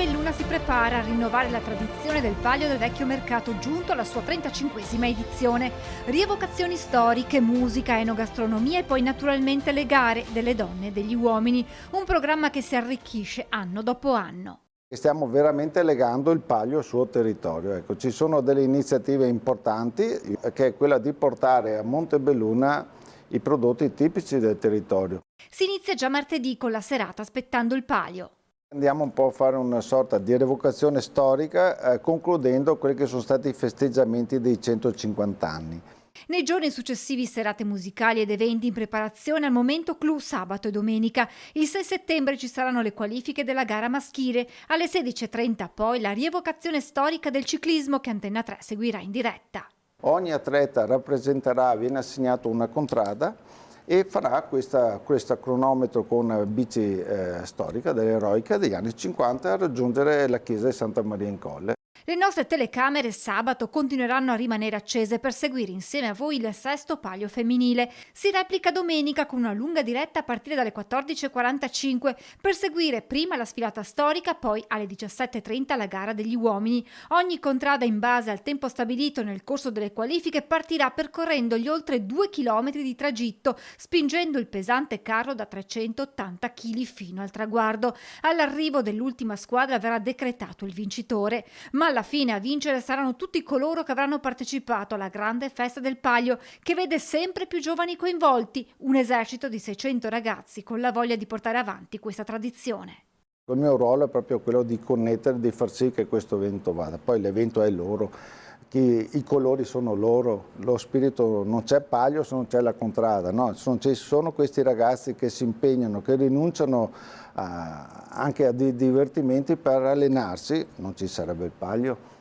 Montebelluna si prepara a rinnovare la tradizione del Palio del Vecchio Mercato, giunto alla sua 35esima edizione. Rievocazioni storiche, musica, enogastronomia e poi naturalmente le gare delle donne e degli uomini. Un programma che si arricchisce anno dopo anno. Stiamo veramente legando il Palio al suo territorio. Ecco, ci sono delle iniziative importanti, che è quella di portare a Montebelluna i prodotti tipici del territorio. Si inizia già martedì con la serata Aspettando il Palio. Andiamo un po' a fare una sorta di rievocazione storica, concludendo quelli che sono stati i festeggiamenti dei 150 anni. Nei giorni successivi serate musicali ed eventi in preparazione al momento clou sabato e domenica. Il 6 settembre ci saranno le qualifiche della gara maschile. Alle 16:30 poi la rievocazione storica del ciclismo che Antenna 3 seguirà in diretta. Ogni atleta viene assegnato una contrada e farà questo cronometro con bici storica dell'eroica degli anni 50 a raggiungere la chiesa di Santa Maria in Colle. Le nostre telecamere sabato continueranno a rimanere accese per seguire insieme a voi il sesto Palio femminile. Si replica domenica con una lunga diretta a partire dalle 14:45 per seguire prima la sfilata storica, poi alle 17:30 la gara degli uomini. Ogni contrada in base al tempo stabilito nel corso delle qualifiche partirà percorrendo gli oltre 2 chilometri di tragitto, spingendo il pesante carro da 380 kg fino al traguardo. All'arrivo dell'ultima squadra verrà decretato il vincitore, ma alla fine a vincere saranno tutti coloro che avranno partecipato alla grande festa del Palio, che vede sempre più giovani coinvolti, un esercito di 600 ragazzi con la voglia di portare avanti questa tradizione. Il mio ruolo è proprio quello di connettere, di far sì che questo evento vada. Poi l'evento è loro, i colori sono loro, lo spirito, non c'è Palio se non c'è la contrada, no? Ci sono questi ragazzi che si impegnano, che rinunciano anche a divertimenti per allenarsi, non ci sarebbe il Palio.